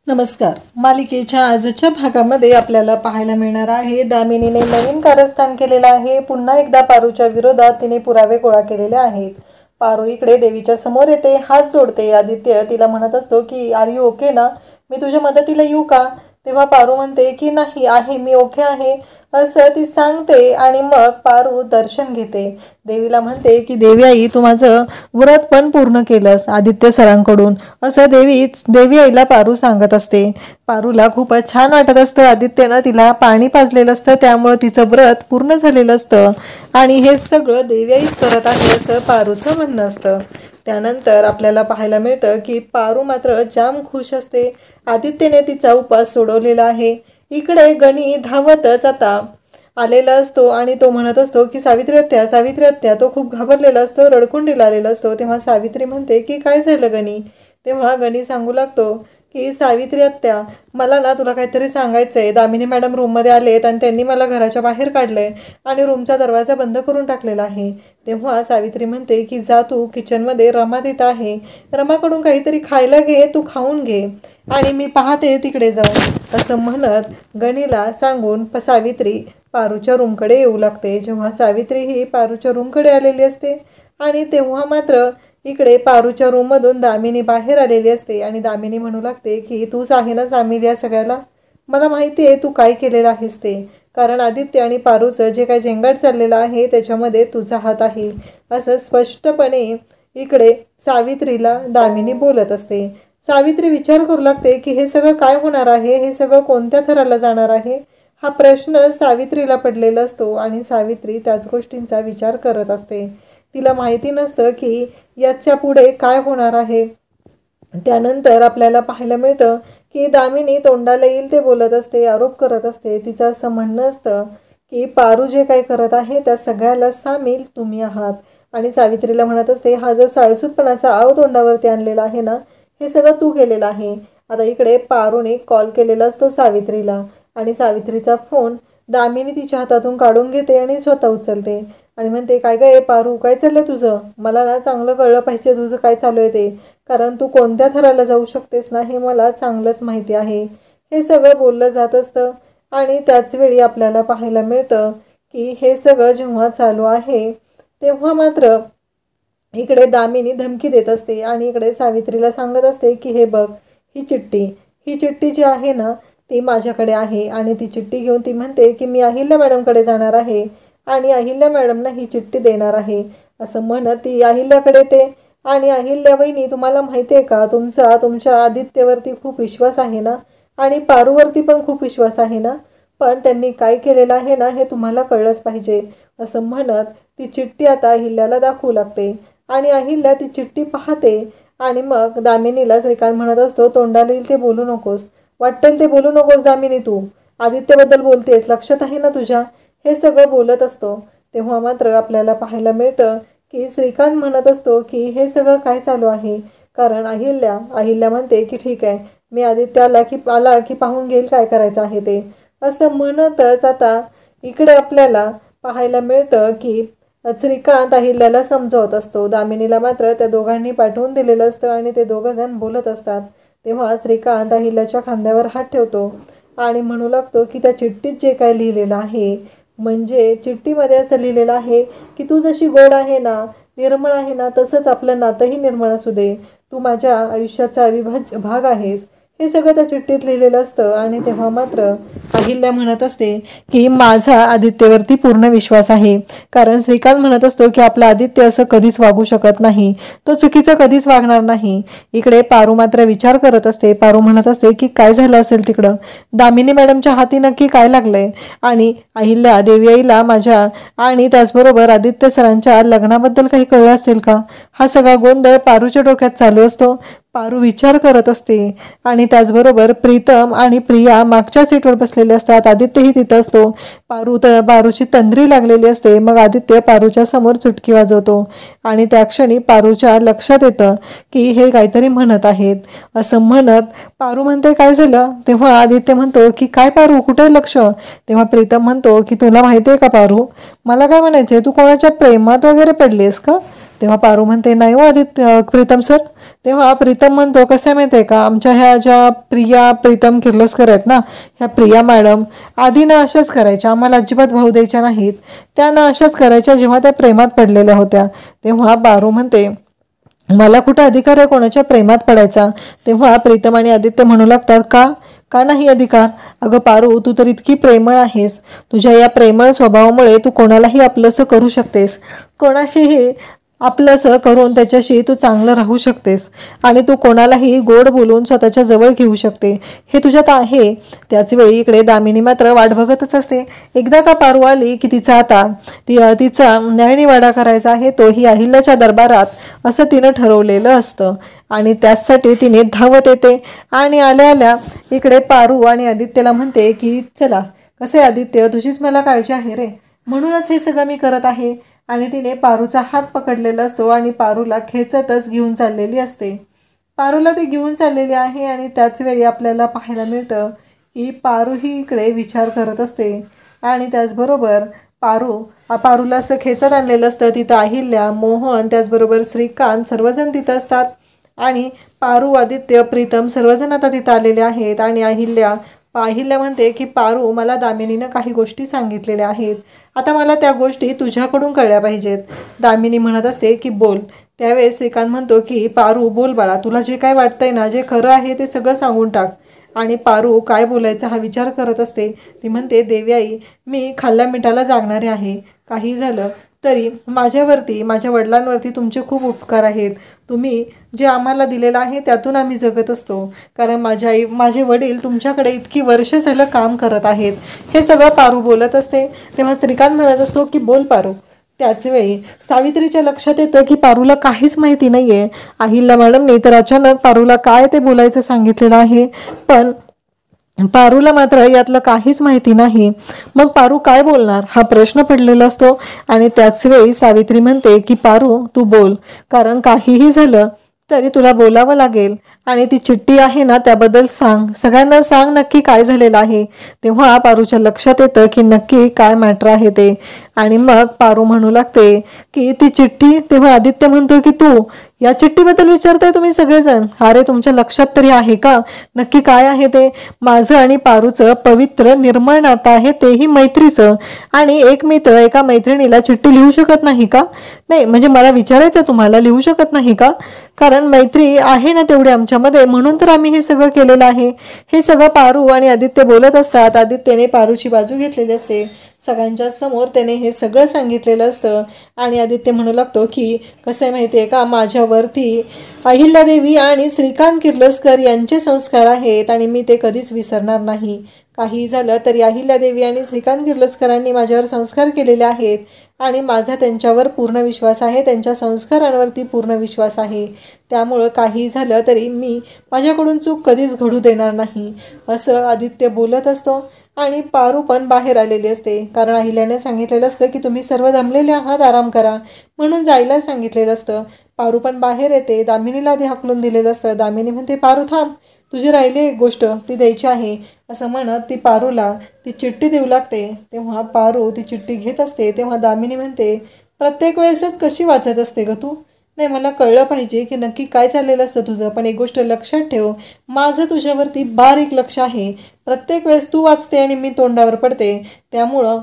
नमस्कार. मालिकेच्या आजच्या भागामध्ये आपल्याला पाहायला मिळणार आहे दामिनीने नवीन कारस्थान केलेलं आहे. पुन्हा एकदा पारूच्या विरोधात तिने पुरावे गोळा केलेले आहेत. पारू इकडे देवीच्या समोर येते, हात जोडते. आदित्य तिला म्हणत असतो की आर यू ओके ना, मी तुझ्या मदतीला येऊ का? तेव्हा पारू म्हणते की नाही आहे, मी ओके आहे असं ती सांगते. आणि मग पारू दर्शन घेते. देवीला म्हणते की देवी आई, तू माझं व्रत पण पूर्ण केलंस आदित्य सरांकडून असं देवी आईला पारू सांगत असते. पारूला खूपच छान वाटत असतं. आदित्यनं तिला पाणी पाजलेलं असतं, त्यामुळं तिचं व्रत पूर्ण झालेलं असतं आणि हे सगळं देवी आईच करत आहे असं पारूचं म्हणणं असतं. त्यानंतर आपल्याला पाहायला मिळतं की पारू मात्र जाम खुश असते. आदित्यने तिचा उपास सोडवलेला आहे. इकडे गणी धावतच आता आलेला असतो आणि तो म्हणत असतो की सावित्री आत्या, सावित्री आत्या. तो खूप घाबरलेला असतो, रडकुंडीला आलेला असतो. तेव्हा सावित्री म्हणते की काय झालं गणी? तेव्हा गणी सांगू लागतो की सावित्री आत्या, मला ना तुला काहीतरी सांगायचं आहे. दामिनी मॅडम रूममध्ये आलेत आणि त्यांनी मला घराच्या बाहेर काढलंय आणि रूमचा दरवाजा बंद करून टाकलेला आहे. तेव्हा सावित्री म्हणते की जा तू किचनमध्ये, रमा तिथं आहे, रमाकडून काहीतरी खायला घे, तू खाऊन घे आणि मी पाहते तिकडे जाऊन असं म्हणत गणीला सांगून सावित्री पारूच्या रूमकडे येऊ लागते. जेव्हा सावित्री ही पारूच्या रूमकडे आलेली असते आणि तेव्हा मात्र इकडे पारूच्या रूममधून दामिनी बाहेर आलेली असते आणि दामिनी म्हणू लागते की तूच आहे ना सामील या सगळ्याला? मला माहिती आहे तू काय केलेलं आहेस ते, कारण आदित्य आणि पारूचं जे काही जेंगाट चाललेलं आहे त्याच्यामध्ये तुझा हात आहे असं स्पष्टपणे इकडे सावित्रीला दामिनी बोलत असते. सावित्री विचार करू लागते की हे सगळं काय होणार आहे, हे सगळं कोणत्या थराला जाणार आहे, हा प्रश्न सावित्रीला पडलेला असतो आणि सावित्री त्याच गोष्टींचा विचार करत असते. तिला माहिती नसतं की याच्या पुढे काय होणार आहे. त्यानंतर आपल्याला पाहायला मिळतं की दामिनी तोंडाला येईल ते बोलत असते, आरोप करत असते. तिचं असं म्हणणं असतं की पारू जे काही करत आहे त्या सगळ्याला सामील तुम्ही आहात. आणि सावित्रीला म्हणत असते, हा जो साळसूतपणाचा आव तोंडावरती आणलेला आहे ना, हे सगळं तू केलेलं आहे. आता इकडे पारूने कॉल केलेला असतो सावित्रीला आणि सावित्रीचा फोन दामिनी तिच्या हातातून काढून घेते आणि स्वतः उचलते आणि म्हणते, काय काय पारू, काय चाललंय तुझं? मला ना चांगलं कळलं पाहिजे तुझं काय चालू आहे ते, कारण तू कोणत्या थराला जाऊ शकतेस ना हे मला चांगलंच माहिती आहे. हे सगळं बोललं जात असतं आणि त्याच वेळी आपल्याला पाहायला मिळतं की हे सगळं जेव्हा चालू आहे तेव्हा मात्र इकडे दामिनी धमकी देत असते आणि इकडे सावित्रीला सांगत असते की हे बघ, ही चिठ्ठी जी आहे ना ती माझ्याकडे आहे आणि ती चिठ्ठी घेऊन ती म्हणते की मी अहिल्या मॅडमकडे जाणार आहे आणि अहिल्या मॅडमना ही चिठ्ठी देणार आहे असं म्हणत ती अहिल्याकडे येते. आणि अहिल्या वहिनी, तुम्हाला माहिती आहे का, तुमच्या आदित्यवरती खूप विश्वास आहे ना आणि पारूवरती पण खूप विश्वास आहे ना, पण त्यांनी काय केलेलं आहे ना हे तुम्हाला कळलंच पाहिजे असं म्हणत ती चिठ्ठी आता अहिल्याला दाखवू लागते आणि अहिल्या ती चिठ्ठी पाहते. आणि मग दामिनीला श्रीकांत म्हणत असतो, तोंडाला येईल ते बोलू नकोस, वाटेल ते बोलू नकोस दामिनी, तू आदित्यबद्दल बोलतेस, लक्षात आहे ना तुझ्या, हे सगळं बोलत असतो. तेव्हा मात्र आपल्याला पाहायला मिळतं की श्रीकांत म्हणत असतो की हे सगळं काय चालू आहे, कारण अहिल्या म्हणते की ठीक आहे, मी आदित्य आला की पाहून घेईल काय करायचं आहे ते असं म्हणतच आता इकडे आपल्याला पाहायला मिळतं की श्रीकांत अहिल्याला समजावत असतो. दामिनीला मात्र त्या दोघांनी पाठवून दिलेलं असतं आणि ते दोघं जण बोलत असतात. तेव्हा श्रीकांत अहिल्याच्या खांद्यावर हात ठेवतो आणि म्हणू लागतो की त्या चिठ्ठीत जे काय लिहिलेलं आहे, म्हणजे चिठ्ठीमध्ये असं लिहिलेलं आहे की तू जशी गोड आहे ना, निर्मळ आहे ना, तसंच आपलं नातंही निर्मळ असू दे, तू माझ्या आयुष्याचा अविभाज्य भाग आहेस, हे सगळं त्या चिठ्ठीत लिहिलेलं असतं. आणि तेव्हा मात्र अहिल्या म्हणत असते की माझा आदित्यवरती पूर्ण विश्वास आहे, कारण श्रीकांत म्हणत असतो की आपला आदित्य असं कधीच वागू शकत नाही, तो चुकीचं कधीच वागणार नाही. इकडे पारू मात्र विचार करत असते. पारू म्हणत असते की काय झालं असेल तिकडं, दामिनी मॅडमच्या हाती नक्की काय लागलंय, आणि अहिल्या देवी आईला माझ्या आणि त्याचबरोबर आदित्य सरांच्या लग्नाबद्दल काही कळलं असेल का? हा सगळा गोंधळ पारूच्या डोक्यात चालू असतो. पारू विचार करत असते आणि त्याचबरोबर प्रीतम आणि प्रिया मागच्या सीटवर बसलेले असतात. आदित्यही तिथं असतो. पारूची तंद्री लागलेली असते. मग आदित्य पारूच्या समोर चुटकी वाजवतो आणि त्या क्षणी पारूच्या लक्षात येतं की हे काहीतरी म्हणत आहेत. असं म्हणत पारू म्हणते काय झालं? तेव्हा आदित्य म्हणतो की काय पारू, कुठे लक्ष? तेव्हा प्रीतम म्हणतो की तुला माहिती आहे का पारू, मला काय म्हणायचंय, तू कोणाच्या प्रेमात वगैरे पडलीस का? तेव्हा पारू म्हणते नाही हो आदित्य प्रीतम सर. तेव्हा प्रीतम म्हणतो कसं आहे माहिती आहे का, आमच्या ह्या ज्या प्रीतम किर्लोस्कर आहेत ना, ह्या प्रिया मॅडम आधी ना अशाच करायच्या, आम्हाला अजिबात भाऊ द्यायच्या नाहीत. त्या ना अशाच करायच्या जेव्हा त्या प्रेमात पडलेल्या होत्या. तेव्हा पारू म्हणते मला कुठं अधिकार आहे कोणाच्या प्रेमात पडायचा. तेव्हा प्रीतम आणि आदित्य म्हणू लागतात का नाही अधिकार. अगं पारू तू तर इतकी प्रेमळ आहेस, तुझ्या या प्रेमळ स्वभावामुळे तू कोणालाही आपलंसं करू शकतेस, कोणाशीही आपलंसं करून त्याच्याशी तू चांगलं राहू शकतेस आणि तू कोणालाही गोड बोलून स्वतःच्या जवळ घेऊ शकते, हे तुझ्यात आहे. त्याच वेळी इकडे दामिनी मात्र वाट बघतच असते. एकदा का पारू आली की तिचा न्यायनिवाडा करायचा आहे, तोही अहिल्याच्या दरबारात, असं तिनं ठरवलेलं असतं. आणि त्याचसाठी तिने धावत येते आणि आल्या आल्या इकडे पारू आणि आदित्यला म्हणते की चला कसे आदित्य तुझीच मला काळजी आहे रे, म्हणूनच हे सगळं मी करत आहे. आणि तिने पारूचा हात पकडलेला असतो आणि पारूला खेचतच घेऊन चाललेली असते. पारूला ती घेऊन चाललेली आहे आणि त्याच वेळी आपल्याला पाहायला मिळतं की पारू ही इकडे विचार करत असते. आणि त्याचबरोबर पारूला असं खेचत आणलेलं असतं. तिथं अहिल्या, मोहन, त्याचबरोबर श्रीकांत सर्वजण तिथं असतात. आणि पारू, आदित्य, प्रीतम सर्वजण आता तिथं आलेले आहेत. आणि अहिल्या म्हणते की पारू मला दामिनीनं काही गोष्टी सांगितलेल्या आहेत, आता मला त्या गोष्टी तुझ्याकडून कळल्या पाहिजेत. दामिनी म्हणत असते की बोल. त्यावेळेस श्रीकांत म्हणतो की पारू बोल बाळा, तुला जे काय वाटतंय ना, जे खरं आहे ते सगळं सांगून टाक. आणि पारू काय बोलायचं हा विचार करत असते. ती म्हणते देवी आई मी खाल्ल्या मिठाला जागणारे आहे, काही झालं तरी माझ्या वडिलांवरती तुमचे खूप उपकार आहेत. तुम्ही जे आम्हाला दिलेलं आहे त्यातून आम्ही जगत असतो, कारण माझे वडील तुमच्याकडे इतकी वर्ष झालं काम करत आहेत. हे सगळं पारू बोलत असते. तेव्हा श्रीकांत म्हणत असतो की बोल पारू. त्याचवेळी सावित्रीच्या लक्षात येतं की पारूला काहीच माहिती नाही आहे. अहिल्या मॅडमने तर अचानक पारूला काय ते बोलायचं सांगितलेलं आहे, पण पारूला मात्र यातलं काहीच माहिती नाही. मग पारू काय बोलणार हा प्रश्न पडलेला असतो. आणि त्याच वेळी सावित्री म्हणते की पारू तू बोल, कारण काहीही झालं तरी तुला बोलावं लागेल. आणि ती चिठ्ठी आहे ना त्याबद्दल सांग, सगळ्यांना सांग नक्की काय झालेलं आहे. तेव्हा पारूच्या लक्षात येतं की नक्की काय मॅटर आहे ते. आणि मग पारू म्हणू लागते की ती चिठ्ठी. तेव्हा आदित्य म्हणतो की तू या चिठ्ठीबद्दल विचारताय तुम्ही सगळेजण, अरे तुमच्या लक्षात तरी आहे का नक्की काय आहे ते. माझं आणि पारूचं पवित्र निर्मळ नातं आहे, तेही मैत्रीचं. आणि एक मित्र एका मैत्रिणीला चिठ्ठी लिहू शकत नाही का? नाही म्हणजे मला विचारायचं तुम्हाला, लिहू शकत नाही का? कारण मैत्री आहे ना तेवढी आमच्यामध्ये, म्हणून तर आम्ही हे सगळं केलेलं आहे. हे सगळं पारू आणि आदित्य बोलत असतात. आदित्यने पारूची बाजू घेतलेली असते, सगळ्यांच्या समोर त्याने हे सगळं सांगितलेलं असतं. आणि आदित्य म्हणू लागतो की कसं आहे माहिती आहे का, माझ्यावरती अहिल्यादेवी आणि श्रीकांत किर्लोस्कर यांचे संस्कार आहेत आणि मी ते कधीच विसरणार नाही. काही झालं तरी अहिल्यादेवी आणि श्रीकांत किर्लोस्करांनी माझ्यावर संस्कार केलेले आहेत आणि माझा त्यांच्यावर पूर्ण विश्वास आहे, त्यांच्या संस्कारांवरती पूर्ण विश्वास आहे. त्यामुळं काही झालं तरी मी माझ्याकडून चूक कधीच घडू देणार नाही, असं आदित्य बोलत असतो. आणि पारू पण बाहेर आलेली असते, कारण अहिल्याने सांगितलेलं असतं की तुम्ही सर्व दमलेले आहात, आराम करा म्हणून जायला सांगितलेलं असतं. पारू पण बाहेर येते. दामिनीला आधी हाकलून दिलेलं असतं. दामिनी म्हणते पारू थांब, तुझी राहिली एक गोष्ट ती द्यायची आहे, असं म्हणत ती पारूला ती चिठ्ठी देऊ लागते. तेव्हा पारू ती चिठ्ठी घेत असते. तेव्हा दामिनी म्हणते प्रत्येक वेळेसच कशी वाचत असते ग तू? नाही मला कळलं पाहिजे की नक्की काय चाललेलं असतं तुझं, पण एक गोष्ट लक्षात ठेव, माझं तुझ्यावरती बारीक लक्ष आहे. प्रत्येक वेळेस तू वाचते आणि मी तोंडावर पडते, त्यामुळं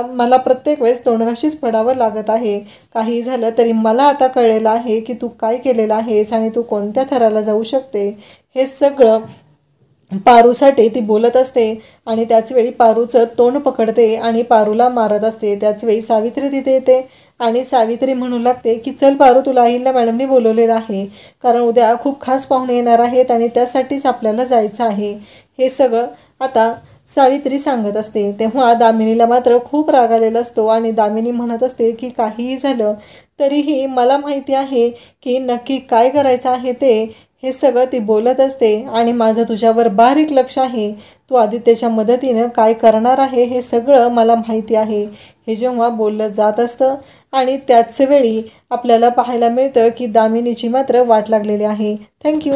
मला प्रत्येक वेळेस तोंडघाशीच पडावं लागत आहे. काही झालं तरी मला आता कळलेलं आहे की तू काय केलेलं आहेस आणि तू कोणत्या थराला जाऊ शकते. हे सगळं पारूसाठी ती बोलत असते. आणि त्याचवेळी पारूचं तोंड पकडते आणि पारूला मारत असते. त्याचवेळी सावित्री तिथे येते आणि सावित्री म्हणू लागते की चल पारू, तुला अहिल्या मॅडमनी बोलवलेलं आहे, कारण उद्या खूप खास पाहुणे येणार आहेत आणि त्यासाठीच आपल्याला जायचं आहे. हे सगळं आता सावित्री सांगत असते. तेव्हा दामिनीला मात्र खूप राग आलेला असतो आणि दामिनी म्हणत असते की काहीही झालं तरीही मला माहिती आहे की नक्की काय करायचं आहे ते. हे सगळं ती बोलत असते. आणि माझं तुझ्यावर बारीक लक्ष आहे, तू आदित्यच्या मदतीनं काय करणार आहे हे सगळं मला माहिती आहे, हे जेव्हा बोललं जात असतं. आणि त्याच वेळी आपल्याला पाहायला मिळतं की दामिनीची मात्र वाट लागलेली आहे. थँक्यू.